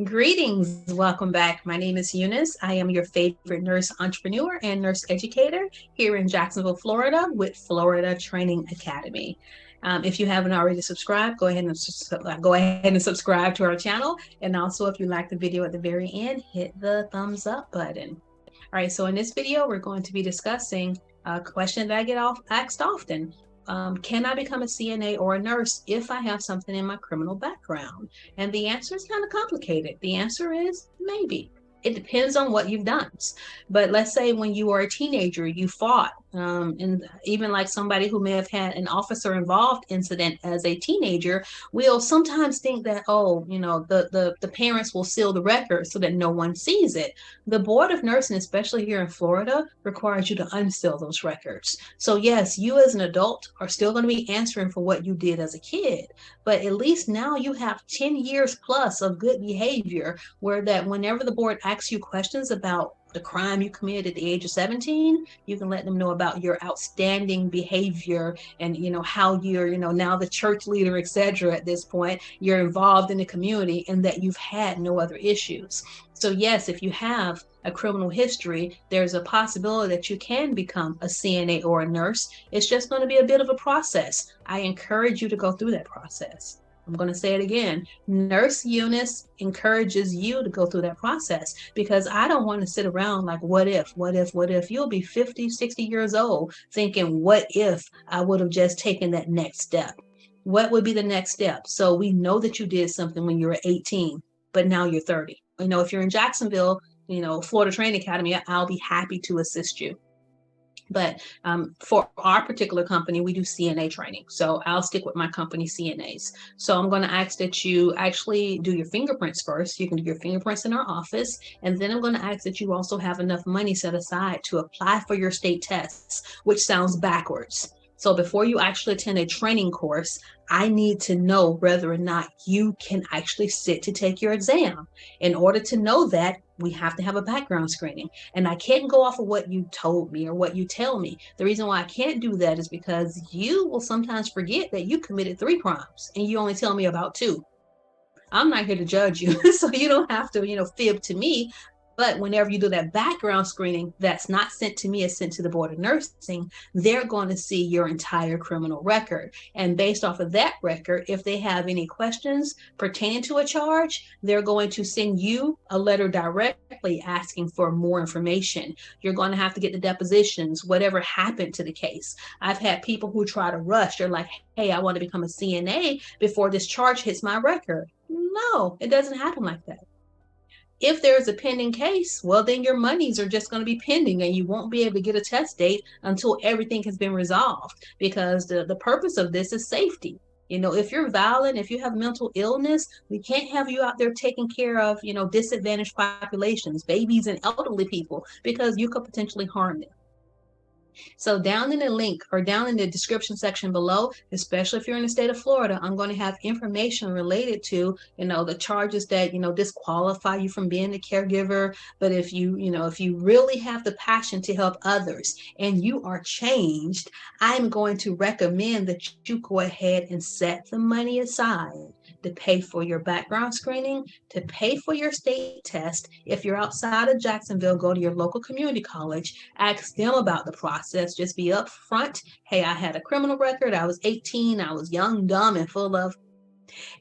Greetings, welcome back. My name is Eunice. I am your favorite nurse entrepreneur and nurse educator here in Jacksonville, Florida with Florida Training Academy. If you haven't already subscribed, go ahead and subscribe to our channel. And also, if you like the video at the very end, hit the thumbs up button. All right, so in this video, we're going to be discussing a question that I get asked often. Can I become a CNA or a nurse if I have something in my criminal background? And the answer is kind of complicated. The answer is maybe. It depends on what you've done. But let's say when you were a teenager, you fought, and even like somebody who may have had an officer involved incident as a teenager, we'll sometimes think that, oh, the parents will seal the record so that no one sees it. The Board of Nursing, especially here in Florida, requires you to unseal those records. So yes, you as an adult are still going to be answering for what you did as a kid, but at least now you have 10 years plus of good behavior where that whenever the board asks you questions about the crime you committed at the age of 17, you can let them know about your outstanding behavior and how you're now the church leader, etc. At this point you're involved in the community and that you've had no other issues. So yes, if you have a criminal history, there's a possibility that you can become a CNA or a nurse. It's just going to be a bit of a process. I encourage you to go through that process. I'm going to say it again. Nurse Eunice encourages you to go through that process because I don't want to sit around like, what if? You'll be 50, 60 years old thinking, what if I would have just taken that next step? What would be the next step? So we know that you did something when you were 18, but now you're 30. If you're in Jacksonville, Florida Training Academy, I'll be happy to assist you. But for our particular company, we do CNA training. So I'll stick with my company CNAs. So I'm going to ask that you actually do your fingerprints first. You can do your fingerprints in our office. And then I'm going to ask that you also have enough money set aside to apply for your state tests, which sounds backwards. So before you actually attend a training course, I need to know whether or not you can actually sit to take your exam. In order to know that, we have to have a background screening. And I can't go off of what you told me or what you tell me. The reason why I can't do that is because you will sometimes forget that you committed 3 crimes and you only tell me about 2. I'm not here to judge you, so you don't have to, fib to me. But whenever you do that background screening, that's not sent to me, it's sent to the Board of Nursing. They're going to see your entire criminal record. And based off of that record, if they have any questions pertaining to a charge, they're going to send you a letter directly asking for more information. You're going to have to get the depositions, whatever happened to the case. I've had people who try to rush. They're like, hey, I want to become a CNA before this charge hits my record. No, it doesn't happen like that. If there's a pending case, well, then your monies are just going to be pending and you won't be able to get a test date until everything has been resolved, because the purpose of this is safety. If you're violent, if you have mental illness, we can't have you out there taking care of, disadvantaged populations, babies and elderly people, because you could potentially harm them. So down in the link or down in the description section below, especially if you're in the state of Florida, I'm going to have information related to, the charges that, disqualify you from being a caregiver. But if you really have the passion to help others and you are changed, I'm going to recommend that you go ahead and set the money aside to pay for your background screening, to pay for your state test. If you're outside of Jacksonville, go to your local community college, ask them about the process. Just be upfront. Hey, I had a criminal record. I was 18. I was young, dumb, and full of,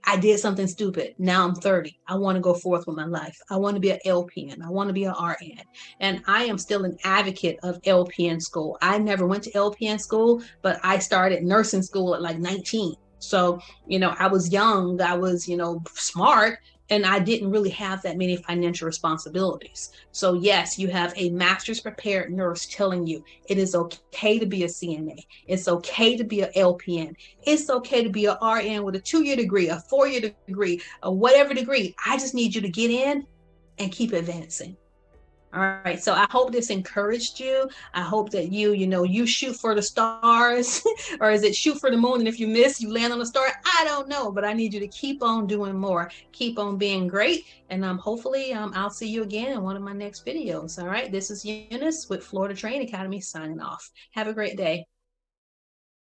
I did something stupid. Now I'm 30. I want to go forth with my life. I want to be an LPN. I want to be an RN. And I am still an advocate of LPN school. I never went to LPN school, but I started nursing school at like 19. So, I was young, I was, smart, and I didn't really have that many financial responsibilities. So yes, you have a master's prepared nurse telling you it is okay to be a CNA. It's okay to be an LPN. It's okay to be an RN with a 2-year degree, a 4-year degree, or whatever degree. I just need you to get in and keep advancing. All right, so I hope this encouraged you. I hope that you shoot for the stars, or is it shoot for the moon? And if you miss, you land on the star. I don't know, but I need you to keep on doing more. Keep on being great. And hopefully I'll see you again in one of my next videos. All right, this is Eunice with Florida Training Academy signing off. Have a great day.